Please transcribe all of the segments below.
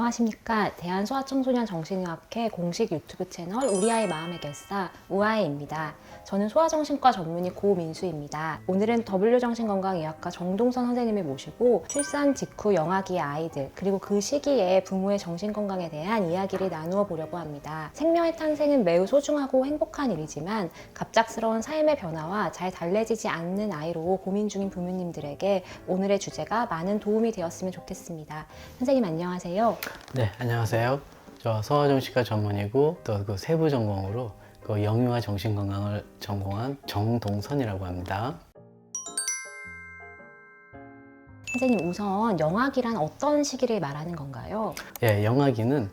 안녕하십니까. 대한소아청소년 정신의학회 공식 유튜브 채널 우리 아이 마음의 결사 우아이입니다. 저는 소아정신과 전문의 고민수입니다. 오늘은 W정신건강의학과 정동선 선생님을 모시고 출산 직후 영아기의 아이들 그리고 그 시기에 부모의 정신건강에 대한 이야기를 나누어 보려고 합니다. 생명의 탄생은 매우 소중하고 행복한 일이지만 갑작스러운 삶의 변화와 잘 달래지지 않는 아이로 고민 중인 부모님들에게 오늘의 주제가 많은 도움이 되었으면 좋겠습니다. 선생님 안녕하세요. 네, 안녕하세요. 저 소아정신과 전문이고 또 그 세부 전공으로 그 영유아 정신건강을 전공한 정동선이라고 합니다. 선생님 우선 영아기란 어떤 시기를 말하는 건가요? 예, 영아기는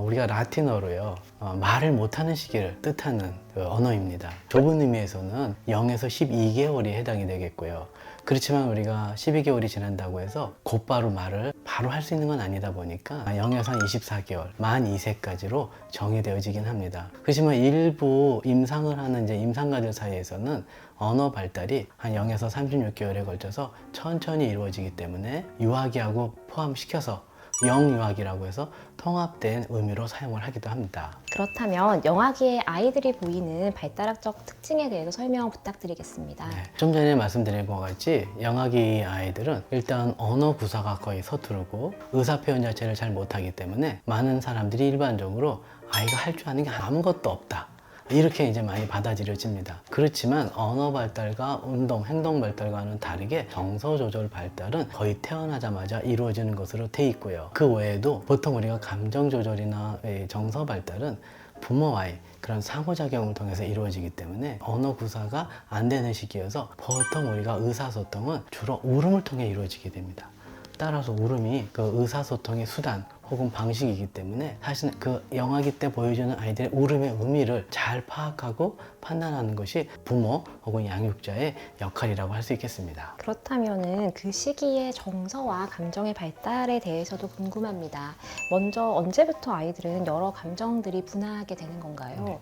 우리가 라틴어로요 말을 못하는 시기를 뜻하는 그 언어입니다. 좁은 의미에서는 0에서 12개월이 해당이 되겠고요. 그렇지만 우리가 12개월이 지난다고 해서 곧바로 말을 바로 할 수 있는 건 아니다 보니까 0에서 한 24개월, 만 2세까지로 정의되어지긴 합니다. 그렇지만 일부 임상을 하는 이제 임상가들 사이에서는 언어 발달이 한 0에서 36개월에 걸쳐서 천천히 이루어지기 때문에 유아기하고 포함시켜서 영유아기라고 해서 통합된 의미로 사용을 하기도 합니다. 그렇다면 영아기의 아이들이 보이는 발달학적 특징에 대해서 설명 부탁드리겠습니다. 네, 좀 전에 말씀드린 것 같이 영아기 아이들은 일단 언어 구사가 거의 서투르고 의사 표현 자체를 잘 못하기 때문에 많은 사람들이 일반적으로 아이가 할 줄 아는 게 아무것도 없다, 이렇게 이제 많이 받아들여집니다. 그렇지만 언어 발달과 운동, 행동 발달과는 다르게 정서 조절 발달은 거의 태어나자마자 이루어지는 것으로 돼 있고요. 그 외에도 보통 우리가 감정 조절이나 정서 발달은 부모와의 그런 상호작용을 통해서 이루어지기 때문에 언어 구사가 안 되는 시기여서 보통 우리가 의사소통은 주로 울음을 통해 이루어지게 됩니다. 따라서 울음이 그 의사소통의 수단 혹은 방식이기 때문에 사실 그 영아기 때 보여주는 아이들의 울음의 의미를 잘 파악하고 판단하는 것이 부모 혹은 양육자의 역할이라고 할 수 있겠습니다. 그렇다면은 그 시기의 정서와 감정의 발달에 대해서도 궁금합니다. 먼저 언제부터 아이들은 여러 감정들이 분화하게 되는 건가요?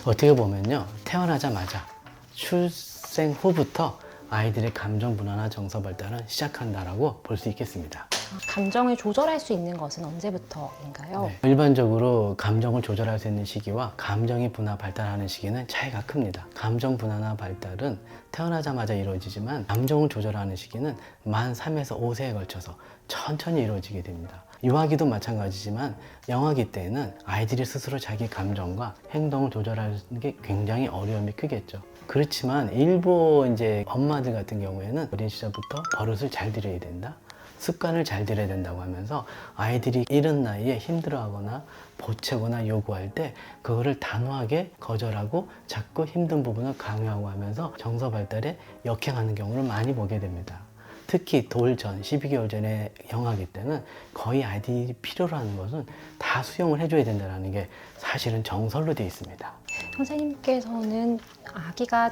어떻게 보면요, 태어나자마자 출생 후부터 아이들의 감정 분화나 정서 발달은 시작한다라고 볼 수 있겠습니다. 감정을 조절할 수 있는 것은 언제부터인가요? 네. 일반적으로 감정을 조절할 수 있는 시기와 감정이 분화 발달하는 시기는 차이가 큽니다. 감정 분화나 발달은 태어나자마자 이루어지지만 감정을 조절하는 시기는 만 3에서 5세에 걸쳐서 천천히 이루어지게 됩니다. 유아기도 마찬가지지만 영아기 때에는 아이들이 스스로 자기 감정과 행동을 조절하는 게 굉장히 어려움이 크겠죠. 그렇지만 일부 이제 엄마들 같은 경우에는 어린 시절부터 버릇을 잘 들여야 된다, 습관을 잘 들여야 된다고 하면서 아이들이 이른 나이에 힘들어하거나 보채거나 요구할 때 그거를 단호하게 거절하고 자꾸 힘든 부분을 강요하고 하면서 정서 발달에 역행하는 경우를 많이 보게 됩니다. 특히 돌 전, 12개월 전에 영아기 때는 거의 아이들이 필요로 하는 것은 다 수용을 해줘야 된다는 게 사실은 정설로 되어 있습니다. 선생님께서는 아기가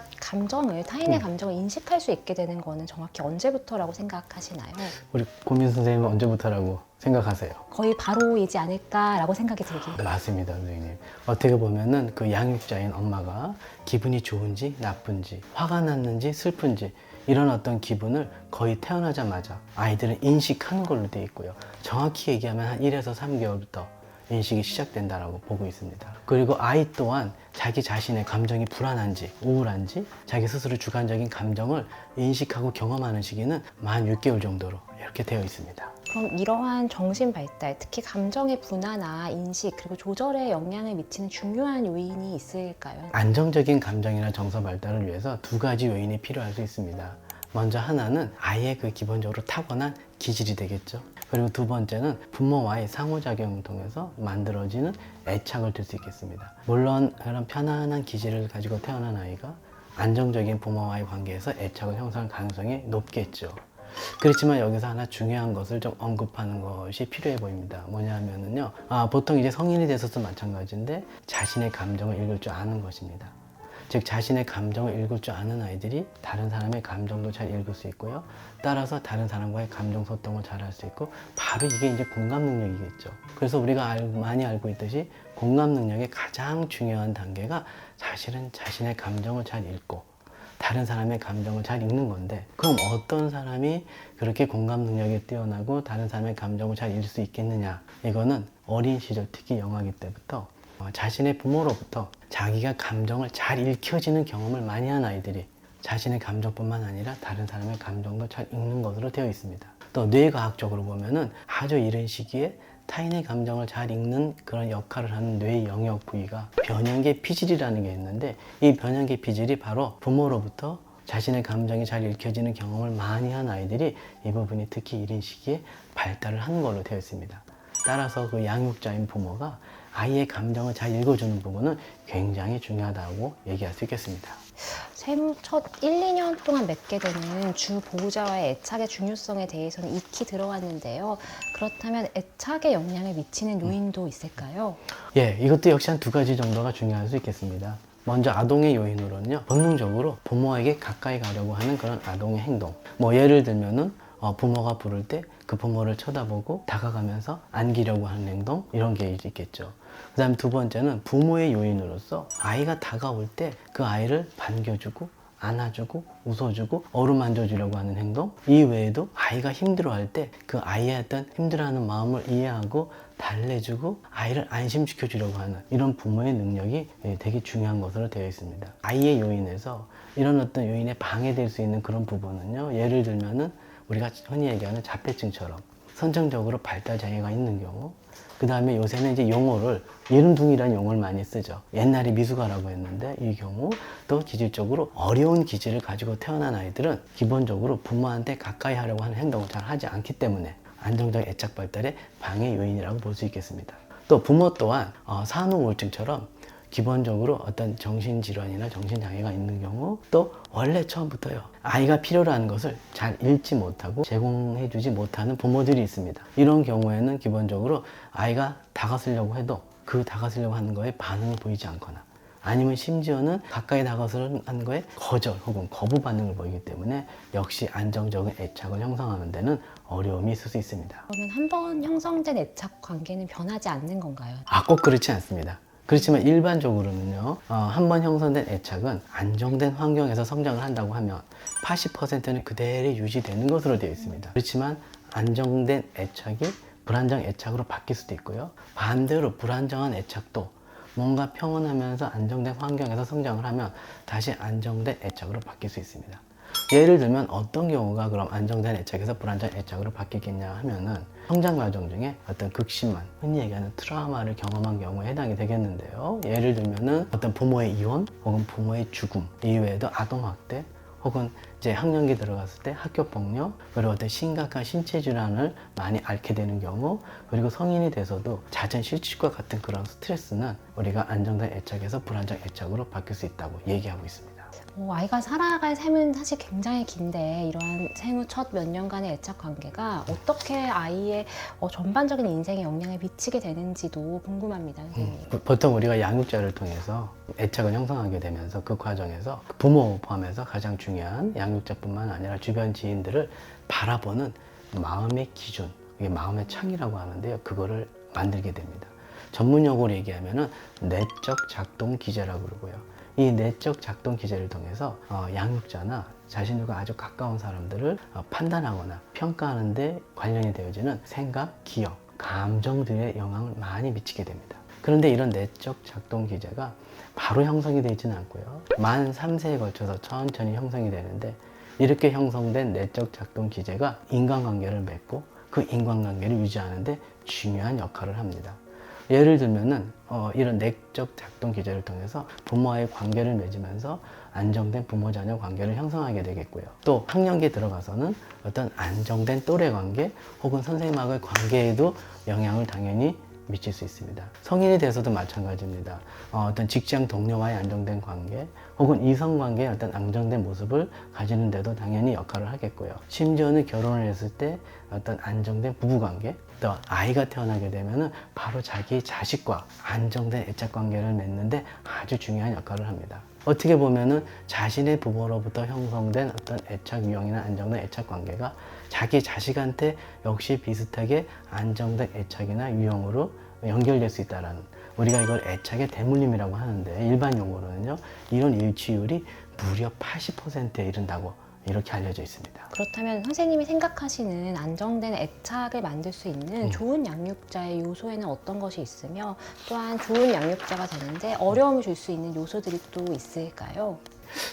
타인의 감정을 인식할 수 있게 되는 거는 정확히 언제부터라고 생각하시나요? 우리 고민 선생님은 언제부터라고 생각하세요? 거의 바로이지 않을까라고 생각이 들긴. 맞습니다, 선생님. 어떻게 보면은 그 양육자인 엄마가 기분이 좋은지 나쁜지, 화가 났는지 슬픈지 이런 어떤 기분을 거의 태어나자마자 아이들은 인식하는 걸로 되어 있고요. 정확히 얘기하면 한 1에서 3개월부터 인식이 시작된다라고 보고 있습니다. 그리고 아이 또한 자기 자신의 감정이 불안한지 우울한지 자기 스스로 주관적인 감정을 인식하고 경험하는 시기는 만 6개월 정도로 이렇게 되어 있습니다. 그럼 이러한 정신 발달, 특히 감정의 분화나 인식 그리고 조절에 영향을 미치는 중요한 요인이 있을까요? 안정적인 감정이나 정서 발달을 위해서 두 가지 요인이 필요할 수 있습니다. 먼저 하나는 아이의 그 기본적으로 타고난 기질이 되겠죠. 그리고 두 번째는 부모와의 상호작용을 통해서 만들어지는 애착을 들 수 있겠습니다. 물론 그런 편안한 기질을 가지고 태어난 아이가 안정적인 부모와의 관계에서 애착을 형성할 가능성이 높겠죠. 그렇지만 여기서 하나 중요한 것을 좀 언급하는 것이 필요해 보입니다. 뭐냐면요, 보통 이제 성인이 돼서도 마찬가지인데 자신의 감정을 읽을 줄 아는 것입니다. 즉 자신의 감정을 읽을 줄 아는 아이들이 다른 사람의 감정도 잘 읽을 수 있고요. 따라서 다른 사람과의 감정 소통을 잘 할 수 있고, 바로 이게 이제 공감 능력이겠죠. 그래서 우리가 많이 알고 있듯이 공감 능력의 가장 중요한 단계가 사실은 자신의 감정을 잘 읽고 다른 사람의 감정을 잘 읽는 건데, 그럼 어떤 사람이 그렇게 공감 능력이 뛰어나고 다른 사람의 감정을 잘 읽을 수 있겠느냐? 이거는 어린 시절, 특히 영아기 때부터 자신의 부모로부터 자기가 감정을 잘 읽혀지는 경험을 많이 한 아이들이 자신의 감정뿐만 아니라 다른 사람의 감정도 잘 읽는 것으로 되어 있습니다. 또 뇌과학적으로 보면은 아주 이른 시기에 타인의 감정을 잘 읽는 그런 역할을 하는 뇌의 영역 부위가 변형계 피질이라는 게 있는데, 이 변형계 피질이 바로 부모로부터 자신의 감정이 잘 읽혀지는 경험을 많이 한 아이들이 이 부분이 특히 이른 시기에 발달을 한 걸로 되어 있습니다. 따라서 그 양육자인 부모가 아이의 감정을 잘 읽어주는 부분은 굉장히 중요하다고 얘기할 수 있겠습니다. 세무 첫 1, 2년 동안 맺게 되는 주 보호자와의 애착의 중요성에 대해서는 익히 들어왔는데요. 그렇다면 애착에 영향을 미치는 요인도 있을까요? 예, 이것도 역시 한 두 가지 정도가 중요할 수 있겠습니다. 먼저 아동의 요인으로는요, 본능적으로 부모에게 가까이 가려고 하는 그런 아동의 행동. 예를 들면은 부모가 부를 때 그 부모를 쳐다보고 다가가면서 안기려고 하는 행동, 이런 게 있겠죠. 그 다음에 두 번째는 부모의 요인으로서 아이가 다가올 때 그 아이를 반겨주고 안아주고 웃어주고 어루만져주려고 하는 행동, 이 외에도 아이가 힘들어할 때 그 아이의 어떤 힘들어하는 마음을 이해하고 달래주고 아이를 안심시켜 주려고 하는 이런 부모의 능력이 되게 중요한 것으로 되어 있습니다. 아이의 요인에서 이런 어떤 요인에 방해될 수 있는 그런 부분은요, 예를 들면은 우리가 흔히 얘기하는 자폐증처럼 선천적으로 발달 장애가 있는 경우, 그 다음에 요새는 이제 용어를 예른둥이라는 용어를 많이 쓰죠. 옛날에 미숙아라고 했는데, 이 경우 또 기질적으로 어려운 기질을 가지고 태어난 아이들은 기본적으로 부모한테 가까이 하려고 하는 행동을 잘 하지 않기 때문에 안정적 애착 발달의 방해 요인이라고 볼 수 있겠습니다. 또 부모 또한 산후 우울증처럼 기본적으로 어떤 정신질환이나 정신장애가 있는 경우, 또 원래 처음부터요, 아이가 필요로 하는 것을 잘 읽지 못하고 제공해주지 못하는 부모들이 있습니다. 이런 경우에는 기본적으로 아이가 다가서려고 해도 그 다가서려고 하는 거에 반응을 보이지 않거나, 아니면 심지어는 가까이 다가서는 거에 거절 혹은 거부 반응을 보이기 때문에 역시 안정적인 애착을 형성하는 데는 어려움이 있을 수 있습니다. 그러면 한 번 형성된 애착 관계는 변하지 않는 건가요? 꼭 그렇지 않습니다. 그렇지만 일반적으로는요, 한 번 형성된 애착은 안정된 환경에서 성장을 한다고 하면 80%는 그대로 유지되는 것으로 되어 있습니다. 그렇지만 안정된 애착이 불안정 애착으로 바뀔 수도 있고요, 반대로 불안정한 애착도 뭔가 평온하면서 안정된 환경에서 성장을 하면 다시 안정된 애착으로 바뀔 수 있습니다. 예를 들면 어떤 경우가 그럼 안정된 애착에서 불안정 애착으로 바뀌겠냐 하면은, 성장 과정 중에 어떤 극심한, 흔히 얘기하는 트라우마를 경험한 경우에 해당이 되겠는데요. 예를 들면은 어떤 부모의 이혼 혹은 부모의 죽음, 이외에도 아동학대, 혹은 이제 학령기 들어갔을 때 학교폭력, 그리고 어떤 심각한 신체 질환을 많이 앓게 되는 경우, 그리고 성인이 돼서도 잦은 실직과 같은 그런 스트레스는 우리가 안정된 애착에서 불안정 애착으로 바뀔 수 있다고 얘기하고 있습니다. 아이가 살아갈 삶은 사실 굉장히 긴데, 이러한 생후 첫 몇 년간의 애착 관계가 어떻게 아이의 전반적인 인생에 영향을 미치게 되는지도 궁금합니다, 선생님. 보통 우리가 양육자를 통해서 애착을 형성하게 되면서 그 과정에서 부모 포함해서 가장 중요한 양육자뿐만 아니라 주변 지인들을 바라보는 마음의 기준, 이게 마음의 창이라고 하는데요, 그거를 만들게 됩니다. 전문 용어로 얘기하면은 내적 작동 기제라고 그러고요. 이 내적 작동 기제를 통해서 양육자나 자신들과 아주 가까운 사람들을 판단하거나 평가하는 데 관련이 되어지는 생각, 기억, 감정들의 영향을 많이 미치게 됩니다. 그런데 이런 내적 작동 기제가 바로 형성이 되지는 않고요, 만 3세에 걸쳐서 천천히 형성이 되는데, 이렇게 형성된 내적 작동 기제가 인간관계를 맺고 그 인간관계를 유지하는 데 중요한 역할을 합니다. 예를 들면은 이런 내적 작동 기제를 통해서 부모와의 관계를 맺으면서 안정된 부모-자녀 관계를 형성하게 되겠고요. 또 학령기에 들어가서는 어떤 안정된 또래 관계 혹은 선생님하고의 관계에도 영향을 당연히 미칠 수 있습니다. 성인이 돼서도 마찬가지입니다. 어떤 직장 동료와의 안정된 관계 혹은 이성관계의 어떤 안정된 모습을 가지는 데도 당연히 역할을 하겠고요. 심지어는 결혼을 했을 때 어떤 안정된 부부관계, 또 아이가 태어나게 되면은 바로 자기 자식과 안정된 애착관계를 맺는데 아주 중요한 역할을 합니다. 어떻게 보면은 자신의 부모로부터 형성된 어떤 애착 유형이나 안정된 애착 관계가 자기 자식한테 역시 비슷하게 안정된 애착이나 유형으로 연결될 수 있다라는, 우리가 이걸 애착의 대물림이라고 하는데, 일반 용어로는요, 이런 일치율이 무려 80%에 이른다고 이렇게 알려져 있습니다. 그렇다면 선생님이 생각하시는 안정된 애착을 만들 수 있는 좋은 양육자의 요소에는 어떤 것이 있으며 또한 좋은 양육자가 되는데 어려움을 줄 수 있는 요소들이 또 있을까요?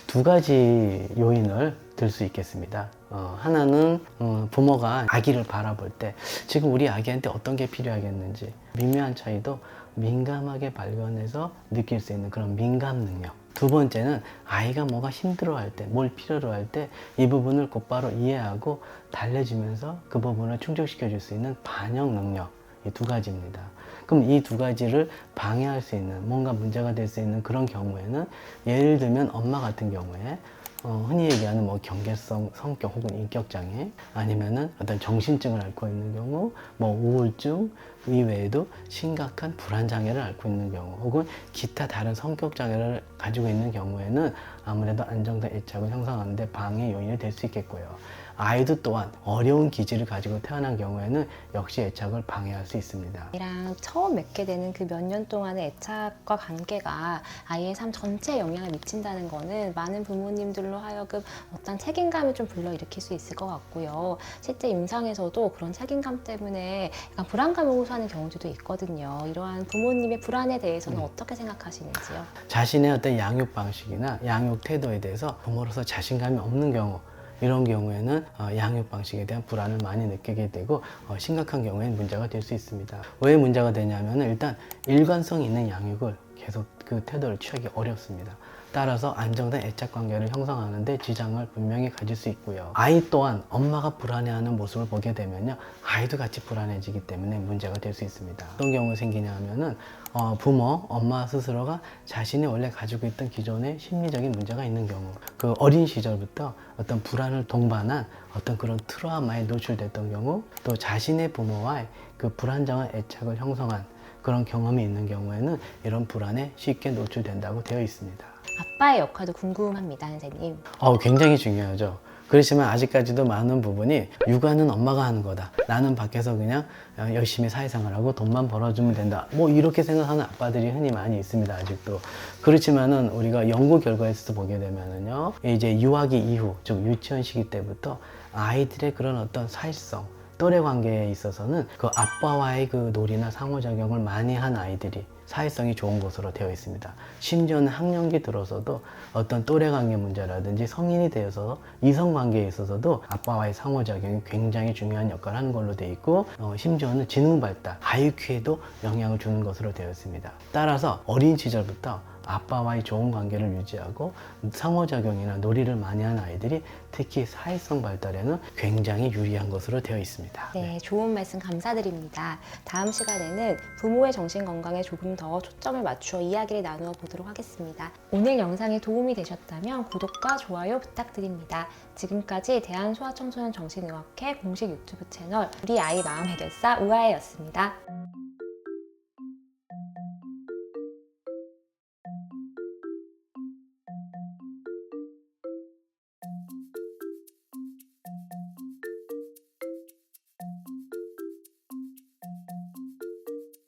두 가지 요인을 들 수 있겠습니다. 하나는 부모가 아기를 바라볼 때 지금 우리 아기한테 어떤 게 필요하겠는지 미묘한 차이도 민감하게 발견해서 느낄 수 있는 그런 민감 능력. 두 번째는 아이가 뭐가 힘들어할 때, 뭘 필요로 할 때 이 부분을 곧바로 이해하고 달래주면서 그 부분을 충족시켜 줄 수 있는 반영 능력. 이 두 가지입니다. 그럼 이 두 가지를 방해할 수 있는, 뭔가 문제가 될 수 있는 그런 경우에는 예를 들면 엄마 같은 경우에 흔히 얘기하는 뭐 경계성 성격 혹은 인격장애 아니면은 어떤 정신증을 앓고 있는 경우, 뭐 우울증 이외에도 심각한 불안장애를 앓고 있는 경우 혹은 기타 다른 성격장애를 가지고 있는 경우에는 아무래도 안정된 애착을 형성하는 데 방해 요인이 될 수 있겠고요. 아이도 또한 어려운 기질을 가지고 태어난 경우에는 역시 애착을 방해할 수 있습니다. 아이랑 처음 맺게 되는 그 몇 년 동안의 애착과 관계가 아이의 삶 전체에 영향을 미친다는 거는 많은 부모님들로 하여금 어떤 책임감을 좀 불러일으킬 수 있을 것 같고요. 실제 임상에서도 그런 책임감 때문에 약간 불안감을 호소하는 경우들도 있거든요. 이러한 부모님의 불안에 대해서는 어떻게 생각하시는지요? 자신의 어떤 양육 방식이나 양육 태도에 대해서 부모로서 자신감이 없는 경우, 이런 경우에는 양육 방식에 대한 불안을 많이 느끼게 되고 심각한 경우에는 문제가 될 수 있습니다. 왜 문제가 되냐면 일단 일관성 있는 양육을 계속 그 태도를 취하기 어렵습니다. 따라서 안정된 애착 관계를 형성하는 데 지장을 분명히 가질 수 있고요. 아이 또한 엄마가 불안해하는 모습을 보게 되면요, 아이도 같이 불안해지기 때문에 문제가 될 수 있습니다. 어떤 경우 생기냐 하면은 부모, 엄마 스스로가 자신이 원래 가지고 있던 기존의 심리적인 문제가 있는 경우, 그 어린 시절부터 어떤 불안을 동반한 어떤 그런 트라우마에 노출됐던 경우, 또 자신의 부모와의 그 불안정한 애착을 형성한 그런 경험이 있는 경우에는 이런 불안에 쉽게 노출된다고 되어 있습니다. 아빠의 역할도 궁금합니다, 선생님. 굉장히 중요하죠. 그렇지만 아직까지도 많은 부분이 육아는 엄마가 하는 거다. 나는 밖에서 그냥 열심히 사회생활하고 돈만 벌어주면 된다. 뭐 이렇게 생각하는 아빠들이 흔히 많이 있습니다. 아직도. 그렇지만은 우리가 연구 결과에서 보게 되면은요, 이제 유아기 이후, 즉 유치원 시기 때부터 아이들의 그런 어떤 사회성, 또래 관계에 있어서는 그 아빠와의 그 놀이나 상호작용을 많이 한 아이들이 사회성이 좋은 것으로 되어 있습니다. 심지어는 학령기 들어서도 어떤 또래 관계 문제라든지 성인이 되어서 이성 관계에 있어서도 아빠와의 상호작용이 굉장히 중요한 역할을 하는 걸로 되어 있고, 심지어는 지능 발달, IQ에도 영향을 주는 것으로 되어 있습니다. 따라서 어린 시절부터 아빠와의 좋은 관계를 유지하고 상호작용이나 놀이를 많이 하는 아이들이 특히 사회성 발달에는 굉장히 유리한 것으로 되어 있습니다. 네, 좋은 말씀 감사드립니다. 다음 시간에는 부모의 정신건강에 조금 더 초점을 맞추어 이야기를 나누어 보도록 하겠습니다. 오늘 영상이 도움이 되셨다면 구독과 좋아요 부탁드립니다. 지금까지 대한소아청소년 정신의학회 공식 유튜브 채널 우리 아이 마음 해결사 우아애였습니다.